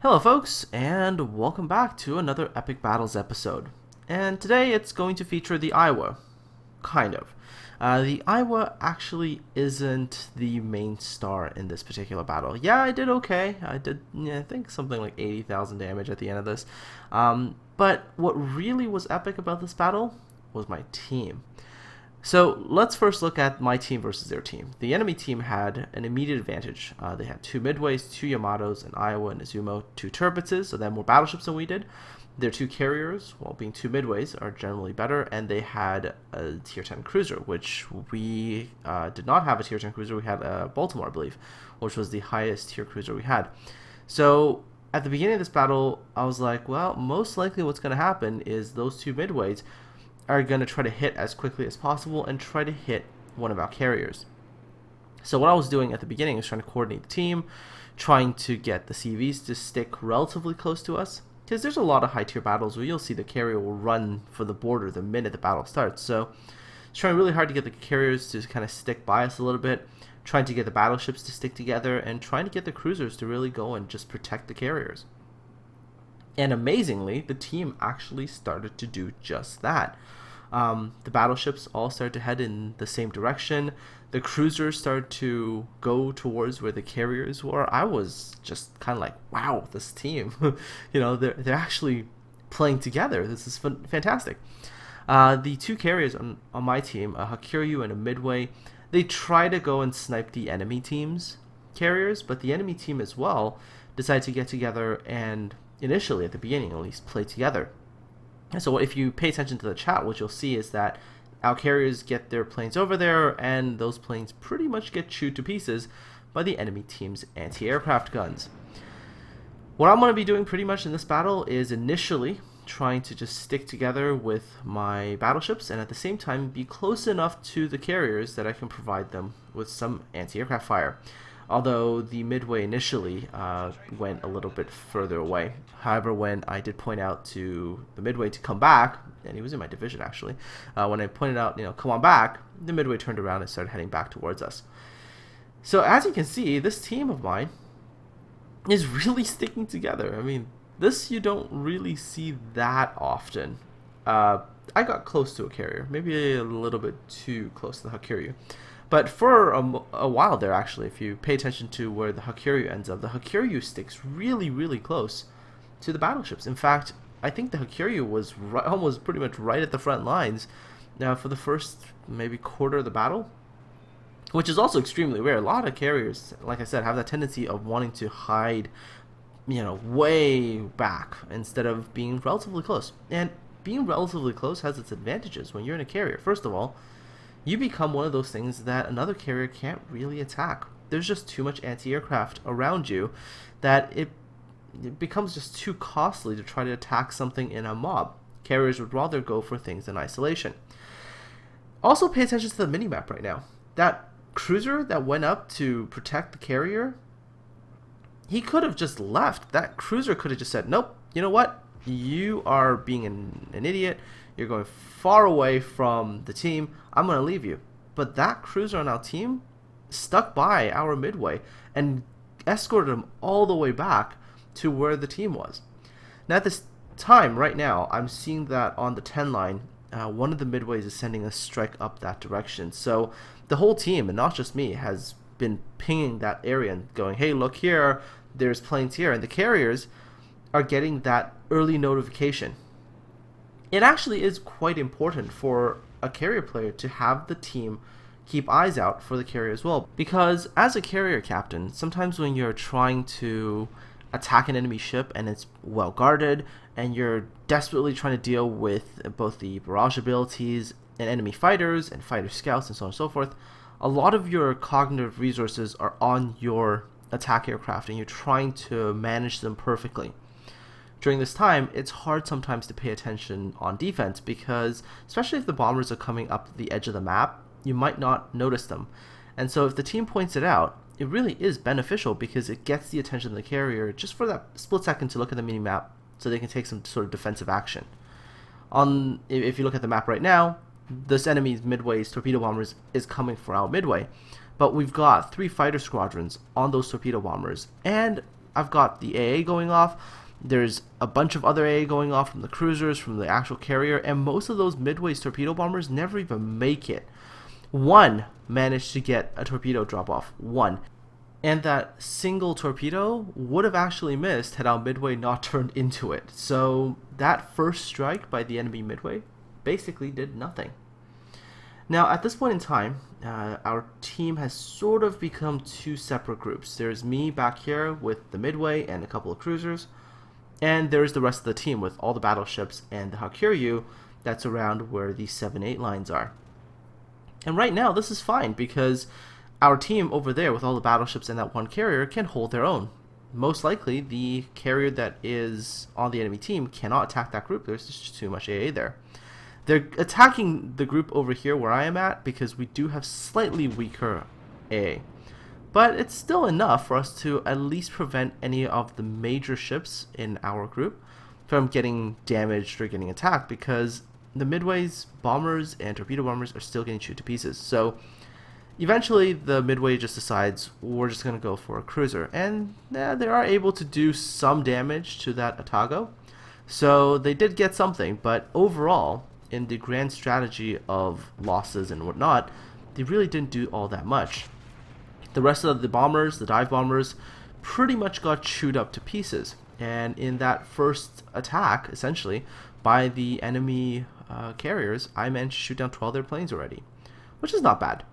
Hello folks, and welcome back to another Epic Battles episode. And today it's going to feature the Iowa. Kind of. The Iowa actually isn't the main star in this particular battle. Yeah, I did okay. I did, I think something like 80,000 damage at the end of this. But what really was epic about this battle was my team. So let's first look at my team versus their team. The enemy team had an immediate advantage. They had 2 Midways, 2 Yamatos, an Iowa, and Izumo, 2 Turbitzes, so they had more battleships than we did. Their 2 carriers, while being 2 Midways, are generally better, and they had a Tier 10 cruiser, which we did not have a Tier 10 cruiser. We had a Baltimore, I believe, which was the highest tier cruiser we had. So at the beginning of this battle, I was like, well, most likely what's going to happen is those 2 Midways are going to try to hit as quickly as possible and try to hit one of our carriers. So what I was doing at the beginning is trying to coordinate the team, trying to get the CVs to stick relatively close to us, because there's a lot of high tier battles where you'll see the carrier will run for the border the minute the battle starts. So it's trying really hard to get the carriers to kind of stick by us a little bit, trying to get the battleships to stick together, and trying to get the cruisers to really go and just protect the carriers. And amazingly, the team actually started to do just that. The battleships all started to head in the same direction. The cruisers started to go towards where the carriers were. I was just kind of like, wow, this team, they're actually playing together. This is fantastic. The 2 carriers on my team, a Hakuryu and a Midway, they try to go and snipe the enemy team's carriers, but the enemy team as well decided to get together and initially, at the beginning at least, play together. And so if you pay attention to the chat, what you'll see is that our carriers get their planes over there, and those planes pretty much get chewed to pieces by the enemy team's anti-aircraft guns. What I'm going to be doing pretty much in this battle is initially trying to just stick together with my battleships and at the same time be close enough to the carriers that I can provide them with some anti-aircraft fire. Although the Midway initially went a little bit further away. However, when I did point out to the Midway to come back, and he was in my division actually, when I pointed out, come on back, the Midway turned around and started heading back towards us. So as you can see, this team of mine is really sticking together. I mean, this you don't really see that often. I got close to a carrier, maybe a little bit too close to the Hakuryu. But for a while there, actually, if you pay attention to where the Hakuryu ends up, the Hakuryu sticks really, really close to the battleships. In fact, I think the Hakuryu was almost pretty much right at the front lines for the first maybe quarter of the battle, which is also extremely rare. A lot of carriers, like I said, have that tendency of wanting to hide, way back instead of being relatively close. And being relatively close has its advantages when you're in a carrier. First of all, you become one of those things that another carrier can't really attack. There's just too much anti-aircraft around you that it becomes just too costly to try to attack something in a mob. Carriers would rather go for things in isolation. Also pay attention to the minimap right now. That cruiser that went up to protect the carrier, he could have just left. That cruiser could have just said, nope, you know what? You are being an idiot. You're going far away from the team. I'm going to leave you. But that cruiser on our team stuck by our Midway and escorted him all the way back to where the team was. Now at this time, right now, I'm seeing that on the 10 line, one of the Midways is sending a strike up that direction. So the whole team, and not just me, has been pinging that area and going, hey, look here, there's planes here. And the carriers are getting that early notification. It actually is quite important for a carrier player to have the team keep eyes out for the carrier as well, because as a carrier captain, sometimes when you're trying to attack an enemy ship and it's well guarded and you're desperately trying to deal with both the barrage abilities and enemy fighters and fighter scouts and so on and so forth, a lot of your cognitive resources are on your attack aircraft and you're trying to manage them perfectly. During this time, it's hard sometimes to pay attention on defense because, especially if the bombers are coming up the edge of the map, you might not notice them. And so if the team points it out, it really is beneficial because it gets the attention of the carrier just for that split second to look at the mini-map so they can take some sort of defensive action. If you look at the map right now, this enemy's Midway's torpedo bombers is coming for our Midway. But we've got 3 fighter squadrons on those torpedo bombers, and I've got the AA going off. There's a bunch of other AA going off from the cruisers, from the actual carrier, and most of those Midways torpedo bombers never even make it. One managed to get a torpedo drop off. One. And that single torpedo would have actually missed had our Midway not turned into it. So that first strike by the enemy Midway basically did nothing. Now at this point in time, our team has sort of become two separate groups. There's me back here with the Midway and a couple of cruisers, and there's the rest of the team with all the battleships and the Hakuryu that's around where the 7-8 lines are. And right now this is fine because our team over there with all the battleships and that one carrier can hold their own. Most likely the carrier that is on the enemy team cannot attack that group. There's just too much AA there. They're attacking the group over here where I am at because we do have slightly weaker AA. But it's still enough for us to at least prevent any of the major ships in our group from getting damaged or getting attacked, because the Midways bombers and torpedo bombers are still getting chewed to pieces. So eventually the Midway just decides we're just going to go for a cruiser, and they are able to do some damage to that Atago. So they did get something, but overall, in the grand strategy of losses and whatnot, they really didn't do all that much. The rest of the bombers, the dive bombers, pretty much got chewed up to pieces. And in that first attack, essentially, by the enemy carriers, I managed to shoot down 12 of their planes already, which is not bad.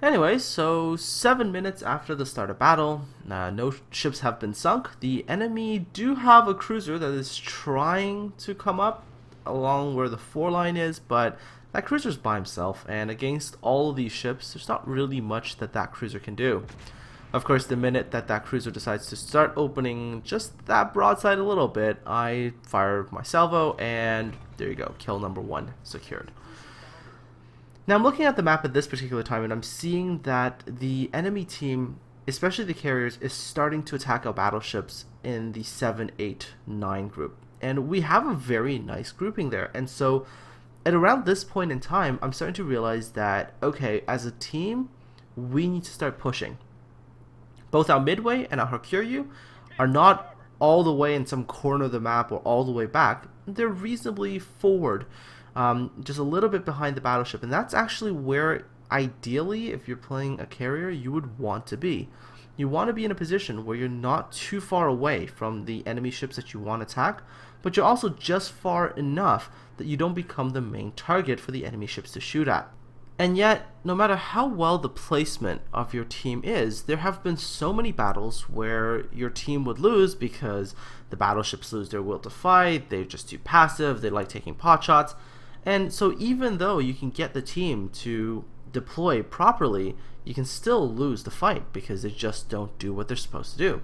Anyway, so 7 minutes after the start of battle, no ships have been sunk. The enemy do have a cruiser that is trying to come up along where the 4 line is, but that cruiser's by himself, and against all of these ships, there's not really much that that cruiser can do. Of course, the minute that that cruiser decides to start opening just that broadside a little bit, I fire my salvo, and there you go, kill number 1 secured. Now I'm looking at the map at this particular time, and I'm seeing that the enemy team, especially the carriers, is starting to attack our battleships in the 7, 8, 9 group. And we have a very nice grouping there. And so at around this point in time, I'm starting to realize that, okay, as a team, we need to start pushing. Both our Midway and our Hakuryu are not all the way in some corner of the map or all the way back. They're reasonably forward. Just a little bit behind the battleship, and that's actually where ideally, if you're playing a carrier, you would want to be. You want to be in a position where you're not too far away from the enemy ships that you want to attack, but you're also just far enough that you don't become the main target for the enemy ships to shoot at. And yet, no matter how well the placement of your team is, there have been so many battles where your team would lose because the battleships lose their will to fight, they're just too passive, they like taking pot shots. And so even though you can get the team to deploy properly, you can still lose the fight because they just don't do what they're supposed to do.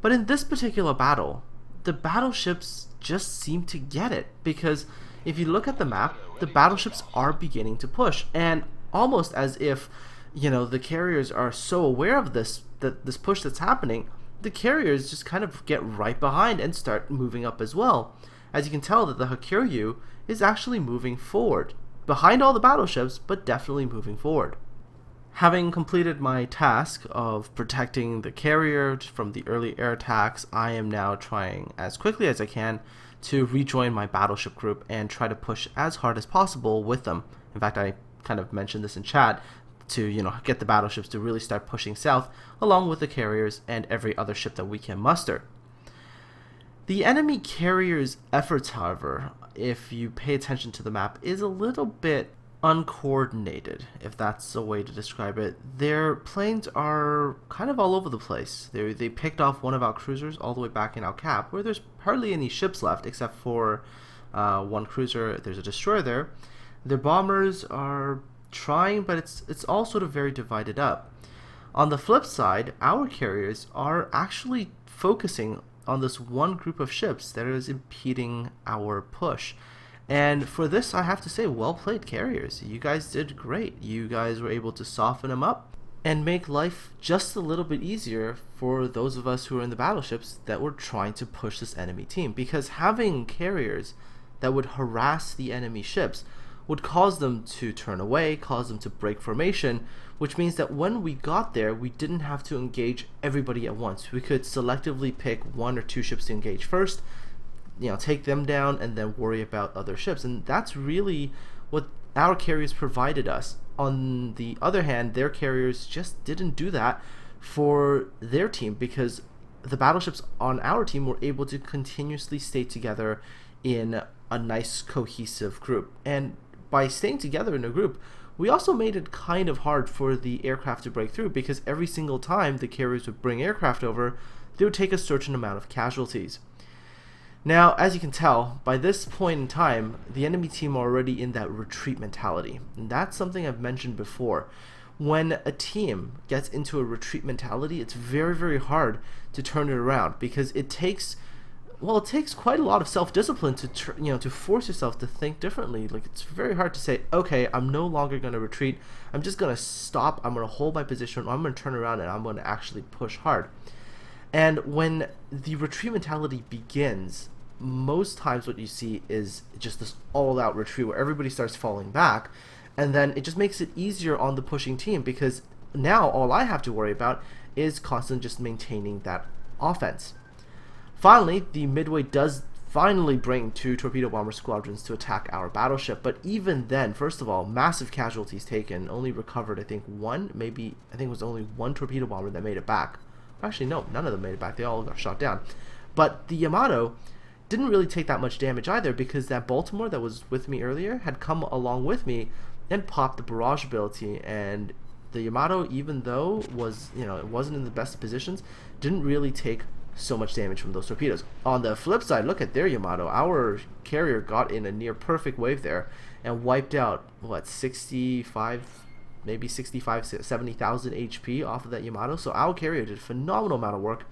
But in this particular battle, the battleships just seem to get it, because if you look at the map, the battleships are beginning to push, and almost as if, you know, the carriers are so aware of this push that's happening, the carriers just kind of get right behind and start moving up as well. As you can tell that the Hakuryu is actually moving forward, behind all the battleships, but definitely moving forward. Having completed my task of protecting the carrier from the early air attacks, I am now trying as quickly as I can to rejoin my battleship group and try to push as hard as possible with them. In fact, I kind of mentioned this in chat to, you know, get the battleships to really start pushing south along with the carriers and every other ship that we can muster. The enemy carriers' efforts, however, if you pay attention to the map, is a little bit uncoordinated, if that's a way to describe it. Their planes are kind of all over the place. They picked off one of our cruisers all the way back in our cap, where there's hardly any ships left except for one cruiser. There's a destroyer there. Their bombers are trying, but it's all sort of very divided up. On the flip side, our carriers are actually focusing on this one group of ships that is impeding our push. And for this, I have to say, well played, carriers. You guys did great. You guys were able to soften them up and make life just a little bit easier for those of us who are in the battleships that were trying to push this enemy team. Because having carriers that would harass the enemy ships would cause them to turn away, cause them to break formation, which means that when we got there, we didn't have to engage everybody at once. We could selectively pick 1 or 2 ships to engage first, take them down, and then worry about other ships. And that's really what our carriers provided us. On the other hand, their carriers just didn't do that for their team, because the battleships on our team were able to continuously stay together in a nice cohesive group. And by staying together in a group, we also made it kind of hard for the aircraft to break through, because every single time the carriers would bring aircraft over, they would take a certain amount of casualties. Now, as you can tell, by this point in time, the enemy team are already in that retreat mentality. And that's something I've mentioned before. When a team gets into a retreat mentality, it's very, very hard to turn it around, because it takes quite a lot of self-discipline to force yourself to think differently. Like, it's very hard to say, okay, I'm no longer going to retreat. I'm just going to stop. I'm going to hold my position. I'm going to turn around and I'm going to actually push hard. And when the retreat mentality begins, most times what you see is just this all-out retreat where everybody starts falling back, and then it just makes it easier on the pushing team, because now all I have to worry about is constantly just maintaining that offense. Finally, the Midway does finally bring 2 torpedo bomber squadrons to attack our battleship, but even then, first of all, massive casualties taken, only recovered I think it was only 1 torpedo bomber that made it back. Actually, no, none of them made it back. They all got shot down. But the Yamato didn't really take that much damage either, because that Baltimore that was with me earlier had come along with me and popped the barrage ability, and the Yamato, even though it wasn't in the best positions, didn't really take so much damage from those torpedoes. On the flip side, look at their Yamato. Our carrier got in a near perfect wave there and wiped out, what, 65, maybe 65, 70,000 HP off of that Yamato. So our carrier did a phenomenal amount of work.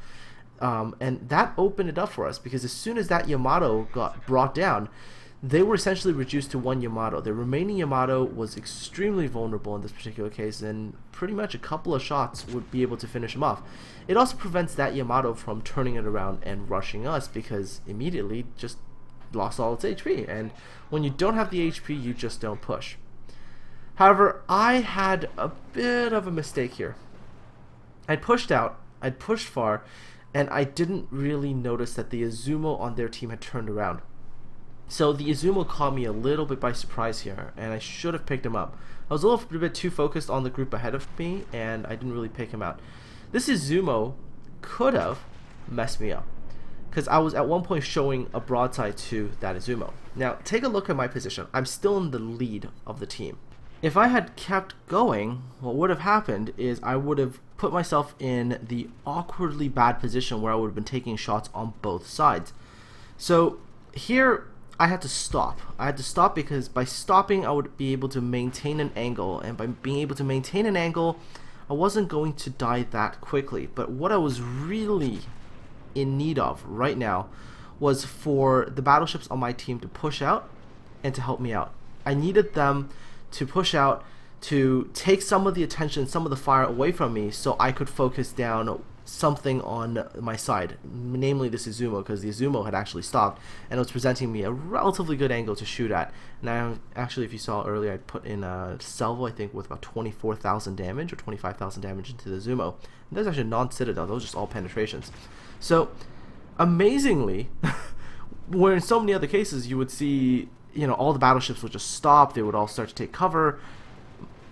And that opened it up for us, because as soon as that Yamato got brought down, they were essentially reduced to 1 Yamato. The remaining Yamato was extremely vulnerable in this particular case, and pretty much a couple of shots would be able to finish him off. It also prevents that Yamato from turning it around and rushing us, because immediately just lost all its HP, and when you don't have the HP, you just don't push. However, I had a bit of a mistake here. I'd pushed out, I'd pushed far, and I didn't really notice that the Izumo on their team had turned around. So the Izumo caught me a little bit by surprise here, and I should have picked him up. I was a little bit too focused on the group ahead of me, and I didn't really pick him out. This Izumo could have messed me up, because I was at one point showing a broadside to that Izumo. Now, take a look at my position. I'm still in the lead of the team. If I had kept going, what would have happened is I would have put myself in the awkwardly bad position where I would have been taking shots on both sides. So here I had to stop. I had to stop because by stopping I would be able to maintain an angle, and by being able to maintain an angle I wasn't going to die that quickly. But what I was really in need of right now was for the battleships on my team to push out and to help me out. I needed them to push out, to take some of the attention, some of the fire away from me, so I could focus down something on my side, namely this Izumo, because the Izumo had actually stopped and it was presenting me a relatively good angle to shoot at. Now, actually, if you saw earlier, I put in a salvo, I think, with about 24,000 damage or 25,000 damage into the Izumo. And that's actually non-citadel; those are just all penetrations. So, amazingly, where in so many other cases you would see, all the battleships would just stop, they would all start to take cover.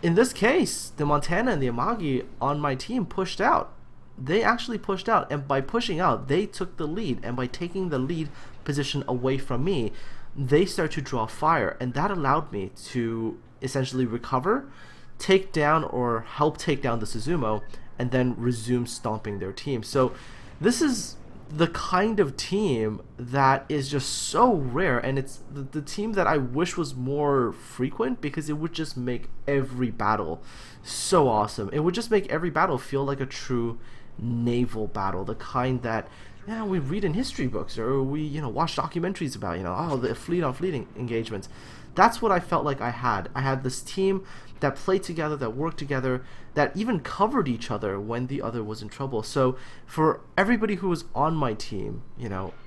In this case, the Montana and the Yamato on my team pushed out. They actually pushed out, and by pushing out, they took the lead, and by taking the lead position away from me, they started to draw fire, and that allowed me to essentially recover, take down or help take down the Izumo, and then resume stomping their team. So this is the kind of team that is just so rare, and it's the team that I wish was more frequent, because it would just make every battle so awesome. It would just make every battle feel like a true naval battle, the kind that we read in history books, or we, watch documentaries about, oh, the fleet on fleet engagements. That's what I felt like I had. I had this team that played together, that worked together, that even covered each other when the other was in trouble. So for everybody who was on my team,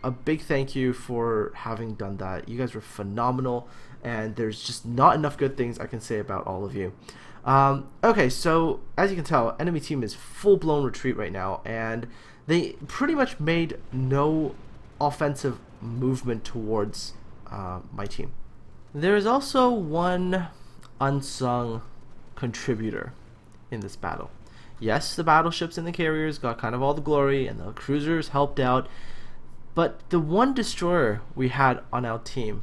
a big thank you for having done that. You guys were phenomenal, and there's just not enough good things I can say about all of you. Okay, so as you can tell, enemy team is full-blown retreat right now, and they pretty much made no offensive movement towards my team. There is also one unsung contributor in this battle. Yes, the battleships and the carriers got kind of all the glory, and the cruisers helped out, but the one destroyer we had on our team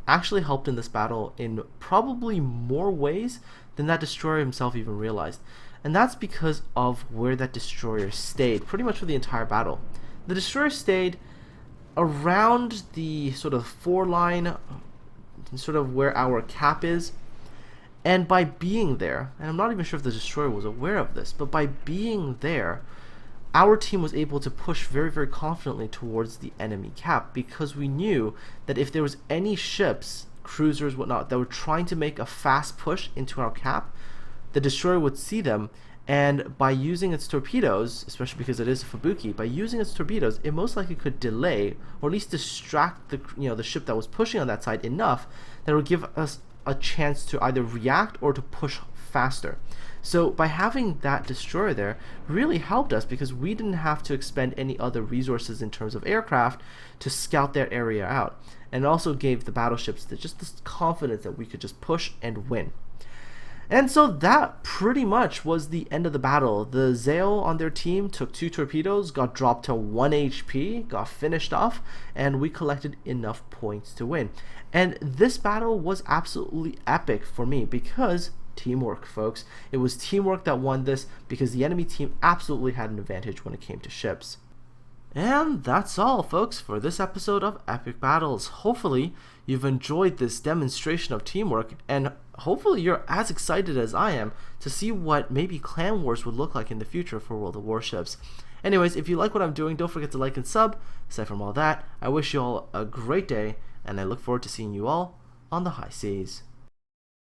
actually helped in this battle in probably more ways than that destroyer himself even realized. And that's because of where that destroyer stayed pretty much for the entire battle. The destroyer stayed around the sort of 4-line, sort of where our cap is, and by being there, and I'm not even sure if the destroyer was aware of this, but by being there, our team was able to push very, very confidently towards the enemy cap, because we knew that if there was any ships, cruisers, whatnot, that were trying to make a fast push into our cap, the destroyer would see them, and by using its torpedoes, especially because it is a Fubuki, by using its torpedoes, it most likely could delay or at least distract the ship that was pushing on that side enough that it would give us a chance to either react or to push faster. So by having that destroyer there really helped us, because we didn't have to expend any other resources in terms of aircraft to scout their area out, and it also gave the battleships just this confidence that we could just push and win. And so that pretty much was the end of the battle. The Zale on their team took 2 torpedoes, got dropped to 1 HP, got finished off, and we collected enough points to win. And this battle was absolutely epic for me, because teamwork, folks. It was teamwork that won this, because the enemy team absolutely had an advantage when it came to ships. And that's all, folks, for this episode of Epic Battles. Hopefully you've enjoyed this demonstration of teamwork, and hopefully you're as excited as I am to see what maybe Clan Wars would look like in the future for World of Warships. Anyways, if you like what I'm doing, don't forget to like and sub. Aside from all that, I wish you all a great day, and I look forward to seeing you all on the high seas.